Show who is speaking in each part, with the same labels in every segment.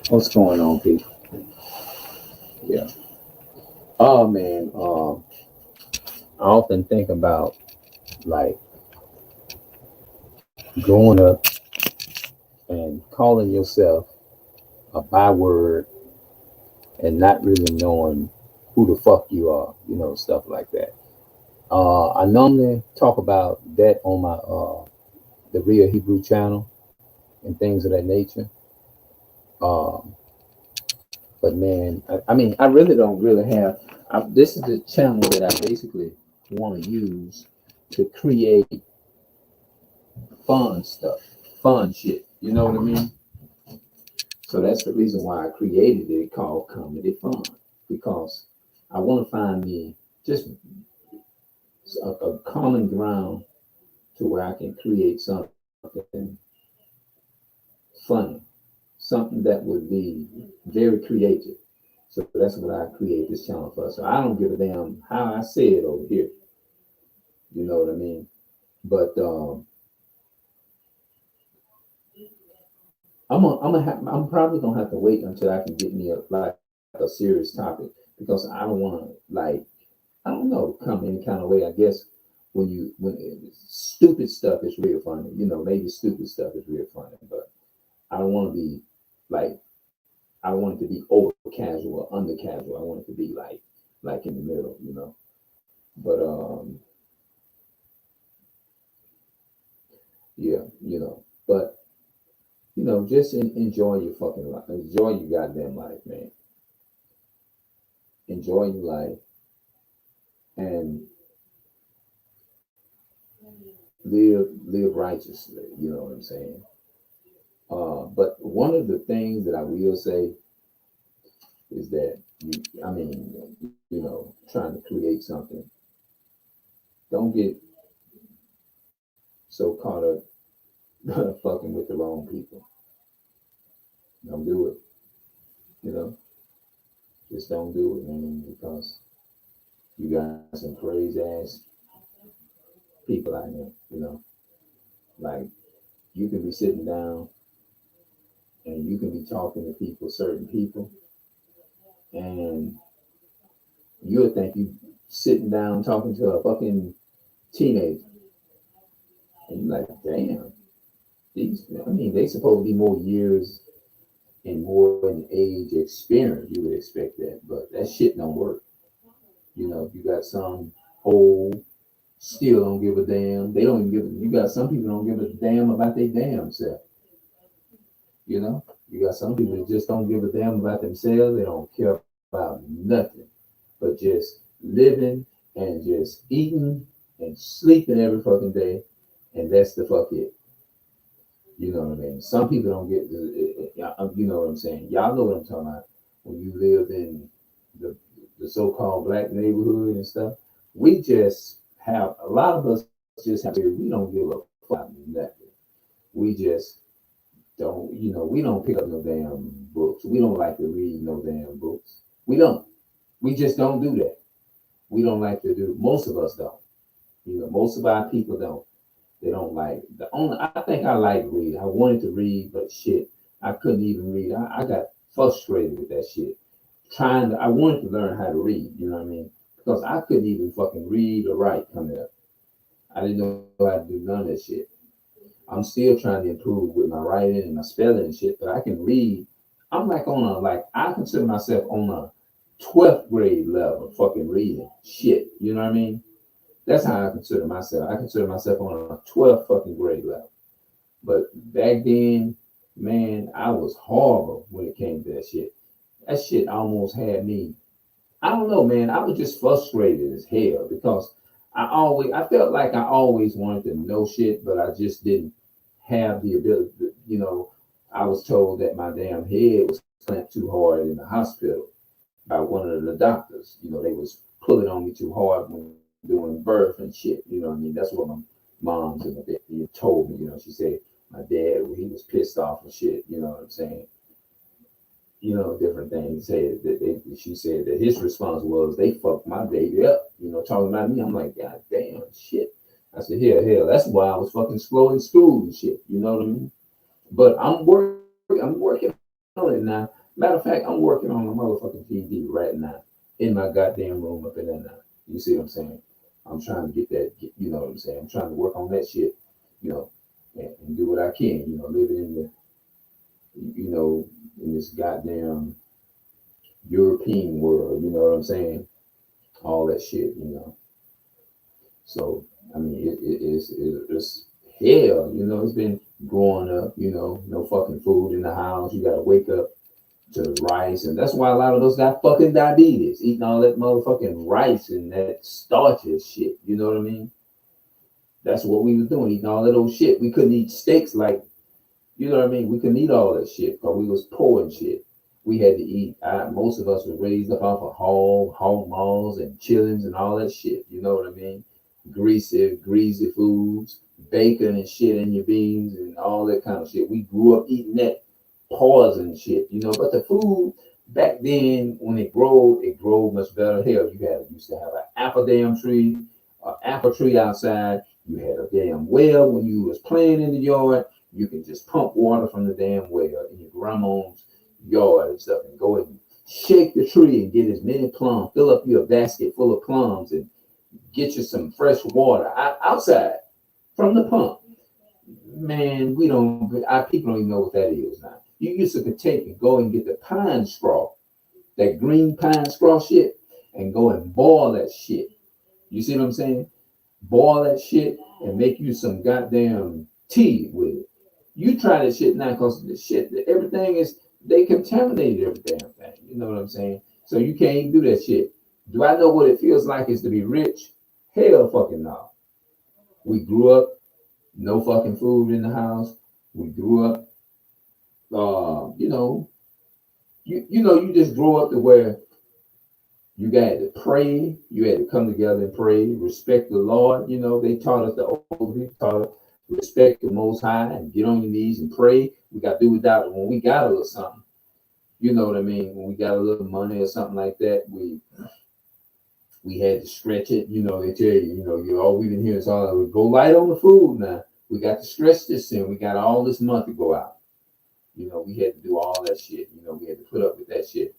Speaker 1: What's going on, people? Yeah. Oh man, I often think about like growing up and calling yourself a byword and not really knowing who the fuck you are, stuff like that. I normally talk about that on my the Real Hebrew channel and things of that nature. Um, but man, I mean, I really don't really have. This is the channel that I basically want to use to create fun stuff, fun shit. You know what I mean? So that's the reason why I created it called Comedy Fun, because I want to find me just a common ground to where I can create something funny, something that would be very creative. So that's what I create this channel for. So I don't give a damn how I say it over here. You know what I mean? But I'm probably gonna have to wait until I can get me a serious topic, because I don't want to I don't know, come any kind of way. I guess when stupid stuff is real funny, maybe stupid stuff is real funny, but I don't want to be like I don't want it to be over casual or under casual. I want it to be like in the middle. But yeah, but just enjoy your fucking life. Enjoy your goddamn life, man. Enjoy your life and live righteously. You know what I'm saying? But one of the things that I will say is that I mean, trying to create something. Don't get so caught up fucking with the wrong people. Don't do it. You know, just don't do it, man, because you got some crazy ass people out here. Like you can be sitting down and you can be talking to people, certain people, and you'll think you sitting down talking to a fucking teenager, and you're like, damn, I mean, they supposed to be more years and more in age experience. You would expect that, but that shit don't work. You got some old, still don't give a damn. They don't even give. You got some people don't give a damn about their damn self. You got some people that just don't give a damn about themselves. They don't care about nothing, but just living and just eating and sleeping every fucking day, and that's the fuck it. You know what I mean? Some people don't get, you know what I'm saying? Y'all know what I'm talking about. When you live in the, the so-called black neighborhood and stuff, we just have, a lot of us just have, we don't give a fuck nothing. We just don't, we don't pick up no damn books. We don't like to read no damn books. We don't. We just don't do that. We don't like to do, most of us don't. Most of our people don't. They don't like the only. I think I like read. I wanted to read, but shit, I couldn't even read. I got frustrated with that shit. I wanted to learn how to read. You know what I mean? Because I couldn't even fucking read or write coming up. I didn't know how to do none of that shit. I'm still trying to improve with my writing and my spelling and shit, but I can read. I'm like on a I consider myself on a 12th grade level fucking reading shit. You know what I mean? That's how I consider myself. I consider myself on a 12th fucking grade level. But back then, man, I was horrible when it came to that shit. That shit almost had me. I don't know, man. I was just frustrated as hell because I felt like I always wanted to know shit, but I just didn't have the ability. I was told that my damn head was clamped too hard in the hospital by one of the doctors. They was pulling on me too hard when doing birth and shit. You know what I mean? That's what my moms and my dad told me. She said my dad, he was pissed off and shit. You know what I'm saying? Different things. She said that his response was they fucked my baby up. Talking about me. I'm like, God damn shit. I said, hell, that's why I was fucking slow in school and shit. You know what I mean? But I'm working on it now. Matter of fact, I'm working on a motherfucking GD right now in my goddamn room up in there now. You see what I'm saying? I'm trying to you know what I'm saying? I'm trying to work on that shit, you know, and do what I can, you know, living in you know, in this goddamn European world, you know what I'm saying? All that shit, you know. So, I mean, it's hell, you know, it's been growing up, you know, no fucking food in the house. You got to wake up to rice. And that's why a lot of those got fucking diabetes, eating all that motherfucking rice and that starchy shit. You know what I mean? That's what we was doing, eating all that old shit. We couldn't eat steaks like, you know what I mean? We couldn't eat all that shit because we was poor and shit. We had to eat. Most of us were raised up off of hog maws and chillings and all that shit. You know what I mean? Greasy foods, bacon and shit in your beans and all that kind of shit. We grew up eating that poison shit, you know. But the food back then, when it grew much better. Hell, used to have an apple damn tree, an apple tree outside. You had a damn well when you was playing in the yard. You can just pump water from the damn well in your grandma's yard and stuff, and go and shake the tree and get as many plums. Fill up your basket full of plums and get you some fresh water outside from the pump. Man, our people don't even know what that is now. You used to take and go and get the pine straw, that green pine straw shit, and go and boil that shit. You see what I'm saying? Boil that shit and make you some goddamn tea with it. You try that shit now because the shit, everything they contaminated every damn thing. You know what I'm saying? So you can't even do that shit. Do I know what it feels like is to be rich? Hell fucking no. We grew up, no fucking food in the house. We grew up, you know, you just grow up to where you got to pray. You had to come together and pray, respect the Lord. You know, they taught us the old people taught us respect the Most High and get on your knees and pray. We got to do without it when we got a little something. You know what I mean? When we got a little money or something like that, we had to stretch it. You know, they tell you all we've been hearing is all go light on the food now. We got to stretch this in. We got all this month to go out. You know, we had to do all that shit. You know, we had to put up with that shit.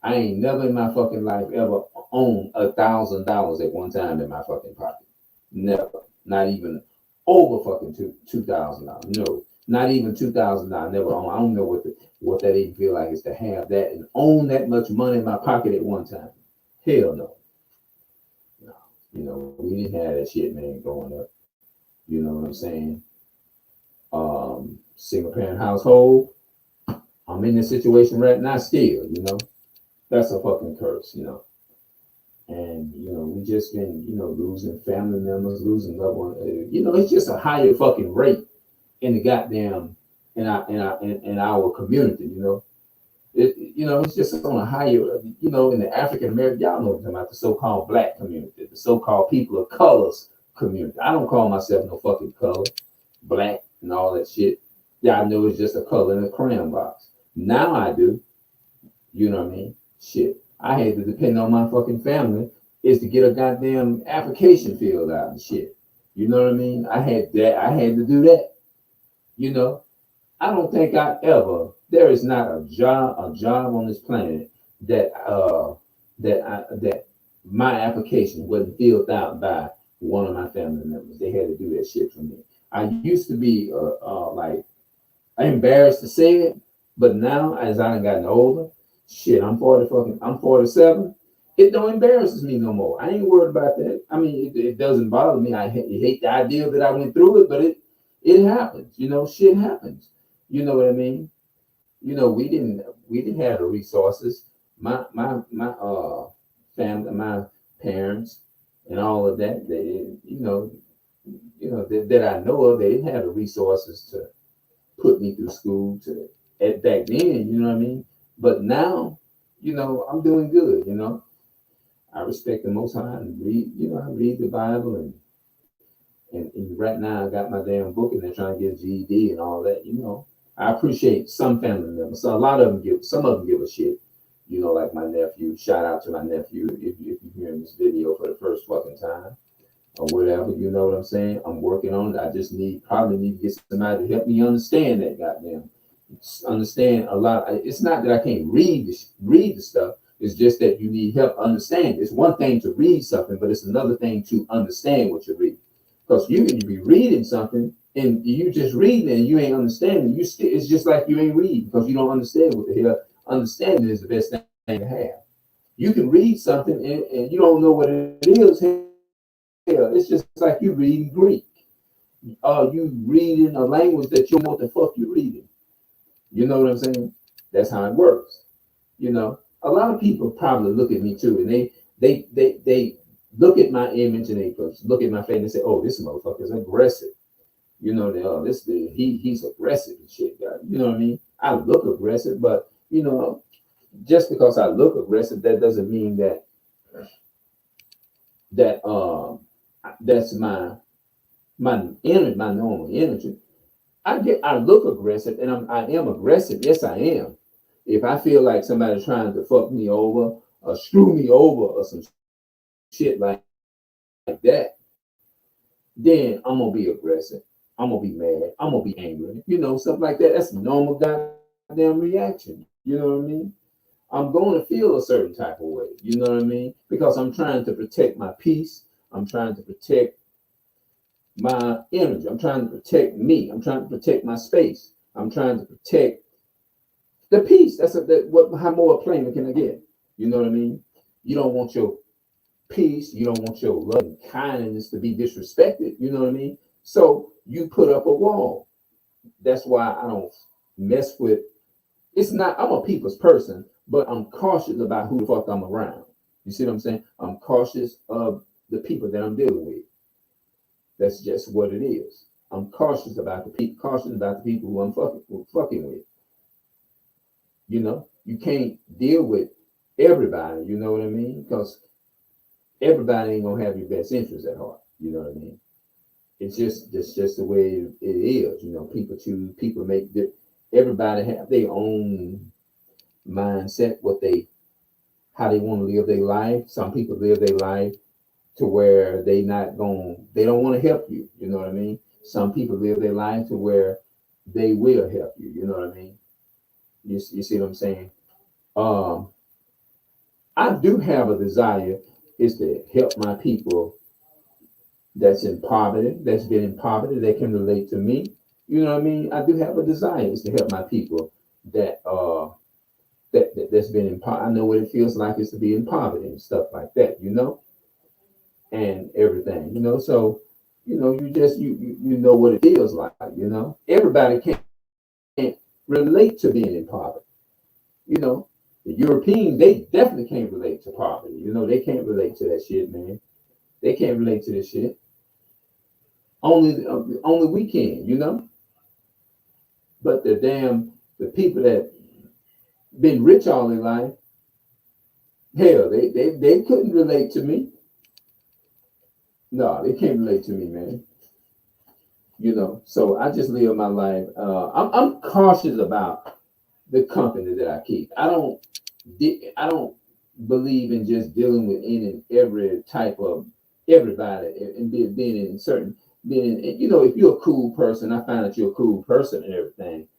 Speaker 1: I ain't never in my fucking life ever owned $1,000 at one time in my fucking pocket. Never. Not even over fucking $2,000. No, not even $2,000. Never owned. I don't know what that even feel like is to have that and own that much money in my pocket at one time. Hell no. No. You know, we didn't have that shit, man, growing up. You know what I'm saying? Single parent household. I'm in this situation right now still, you know. That's a fucking curse, you know. And you know, we just been, you know, losing family members, losing loved ones. You know, it's just a higher fucking rate in the goddamn in our community, you know. It's just on a higher, you know, in the African American, y'all know what I'm talking about, the so-called black community, the so-called people of colors community. I don't call myself no fucking color, black and all that shit. Y'all know it's just a color in a crayon box. Now I do. You know what I mean? Shit. I had to depend on my fucking family is to get a goddamn application filled out and shit. You know what I mean? I had to do that. You know, I don't think there is not a job on this planet that my application wasn't filled out by one of my family members. They had to do that shit for me. I used to be like embarrassed to say it, but now as I've gotten older, shit, I'm 47. It don't embarrasses me no more. I ain't worried about that. I mean, it doesn't bother me. I hate the idea that I went through it, but it happens. You know, shit happens. You know what I mean? You know, we didn't have the resources. My family, my parents, and all of that. They, that I know of, they didn't have the resources to put me through school back then. You know what I mean? But now, you know, I'm doing good. You know, I respect the Most High and read. You know, I read the Bible and right now I got my damn book and they're trying to get a GED and all that. You know, I appreciate some family members. So a lot of them some of them give a shit. You know, like my nephew. Shout out to my nephew if you're hearing this video for the first fucking time. or whatever. You know what I'm saying? I'm working on it. I just probably need to get somebody to help me understand that goddamn. Understand a lot. It's not that I can't read the stuff. It's just that you need help understand. It's one thing to read something, but it's another thing to understand what you're reading. Because you can be reading something and you just reading it and you ain't understanding. It's just like you ain't reading because you don't understand what the hell. Understanding is the best thing to have. You can read something and you don't know what it is. Hell, it's just like you reading Greek. You reading a language that you don't know what the fuck you reading. You know what I'm saying? That's how it works. You know, a lot of people probably look at me too, and they look at my image and they look at my face and say, "Oh, this motherfucker is aggressive." You know, he's aggressive and shit, guy. You know what I mean? I look aggressive, but you know, just because I look aggressive, that doesn't mean that that's my normal energy. I look aggressive and I am aggressive. Yes, I am. If I feel like somebody's trying to fuck me over or screw me over or some shit like that, then I'm gonna be aggressive. I'm gonna be mad. I'm gonna be angry. You know, stuff like that. That's a normal goddamn reaction. You know what I mean? I'm going to feel a certain type of way. You know what I mean? Because I'm trying to protect my peace. I'm trying to protect my energy. I'm trying to protect me. I'm trying to protect my space. I'm trying to protect the peace. How more plain can I get? You know what I mean? You don't want your peace. You don't want your love and kindness to be disrespected. You know what I mean? So you put up a wall. That's why I don't mess with. It's not. I'm a people's person, but I'm cautious about who the fuck I'm around. You see what I'm saying? I'm cautious of the people that I'm dealing with. That's just what it is. I'm cautious about the people who I'm fucking with. You know, you can't deal with everybody. You know what I mean? Because everybody ain't gonna have your best interest at heart. You know what I mean? It's just the way it is. You know, people choose. People make. Everybody have their own mindset. How they want to live their life. Some people live their life to where they don't want to help you. You know what I mean? Some people live their life to where they will help you. You know what I mean? You see what I'm saying? Um, I do have a desire is to help my people that's in poverty, that's been in poverty, that can relate to me. You know what I mean? I do have a desire is to help my people that that's been in poverty. I know what it feels like is to be in poverty and stuff like that. You know, and everything. You know, so you know you know what it feels like. You know, everybody can't relate to being in poverty. You know, the Europeans, they definitely can't relate to poverty. You know, they can't relate to that shit, man. They can't relate to this shit. Only we can, you know. But the people that been rich all their life, hell, they couldn't relate to me. No, they can't relate to me, man. You know, so I just live my life. I'm cautious about the company that I keep. I don't believe in just dealing with any and every type of everybody and being in certain being. You know, if you're a cool person, I find that you're a cool person and everything.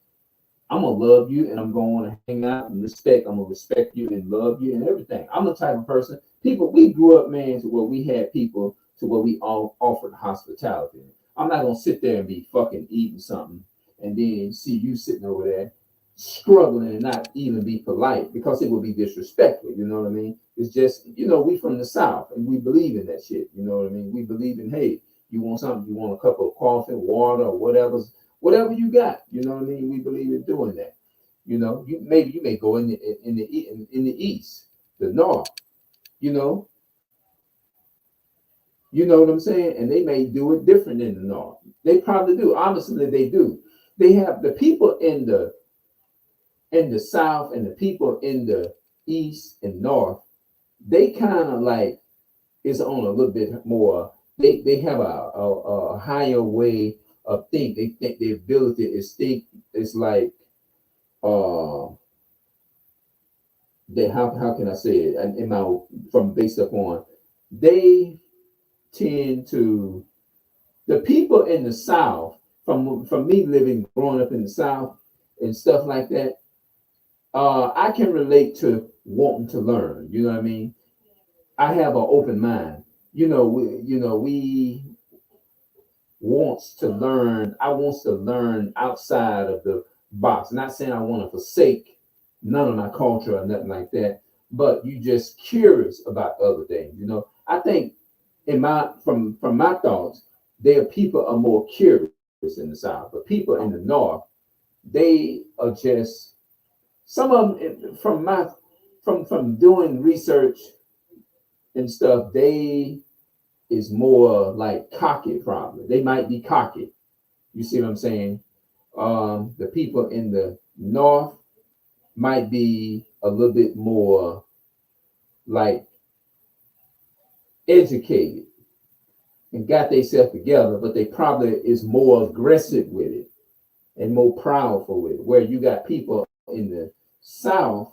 Speaker 1: I'm gonna love you and I'm gonna hang out and respect. I'm gonna respect you and love you and everything. I'm the type of person. People, we grew up, man, to where we had people to where we all offered hospitality. I'm not gonna sit there and be fucking eating something and then see you sitting over there struggling and not even be polite because it would be disrespectful. You know what I mean? It's just, you know, we from the South and we believe in that shit. You know what I mean? We believe in, hey, you want something, you want a cup of coffee, water, or whatever you got. You know what I mean? We believe in doing that. You know, you may go in the east, the north. You know, you know what I'm saying, and they may do it different in the north. They probably do. Obviously, they do. They have the people in the south and the people in the east and north. They kind of like is on a little bit more. They have a higher way of think. They think their ability is think. It's like uh they how can I say it? And in my from based upon they tend to, the people in the South, from me living, growing up in the South and stuff like that, I can relate to wanting to learn. You know what I mean? I have an open mind. We wants to learn. I wants to learn outside of the box. Not saying I want to forsake none of my culture or nothing like that, but you just curious about other things. I think from my thoughts, there people are more curious in the South, but people in the North, they are just, some of them, from doing research and stuff, they is more like cocky, probably. They might be cocky. You see what I'm saying? The people in the North might be a little bit more like educated and got themselves together, but they probably is more aggressive with it and more powerful with it. Where you got people in the South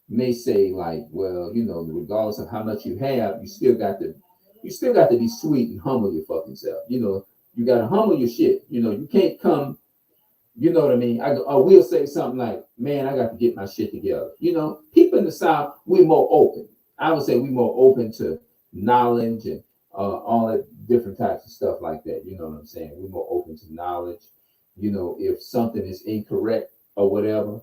Speaker 1: may say like, well, regardless of how much you have, you still got to be sweet and humble your fucking self. You gotta humble your shit. You can't come. You know what I mean? I will say something like, man, I got to get my shit together. People in the South, we're more open. I would say we're more open to knowledge and all that different types of stuff like that. You know what I'm saying? We're more open to knowledge. If something is incorrect or whatever,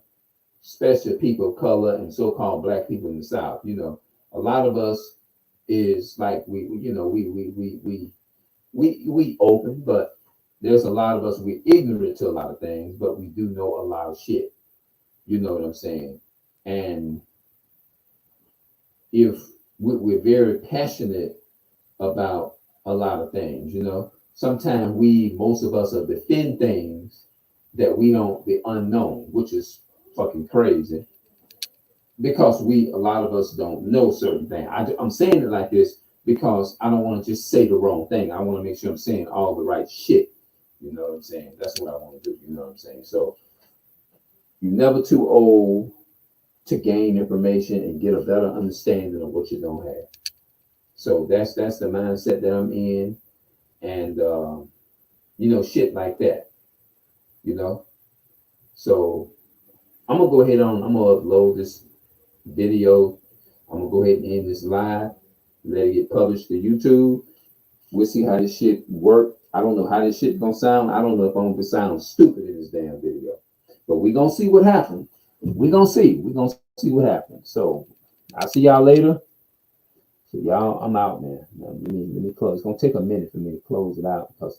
Speaker 1: especially people of color and so-called black people in the South, a lot of us is like we open, but there's a lot of us, we're ignorant to a lot of things, but we do know a lot of shit. You know what I'm saying? And if we're very passionate about a lot of things, sometimes most of us are defend things that we don't, the unknown, which is fucking crazy because a lot of us don't know certain things. I'm saying it like this because I don't want to just say the wrong thing. I want to make sure I'm saying all the right shit. You know what I'm saying? That's what I want to do. You know what I'm saying? So you're never too old to gain information and get a better understanding of what you don't have. So that's the mindset that I'm in, and shit like that. You know. So I'm gonna go ahead on. I'm gonna upload this video. I'm gonna go ahead and end this live. Let it get published to YouTube. We'll see how this shit work. I don't know how this shit gonna sound. I don't know if I'm gonna sound stupid in this damn video. But we gonna see what happens. We gonna see. We gonna see what happens. So I'll see y'all later. So y'all, I'm out, man. Let me close. It's gonna take a minute for me to close it out because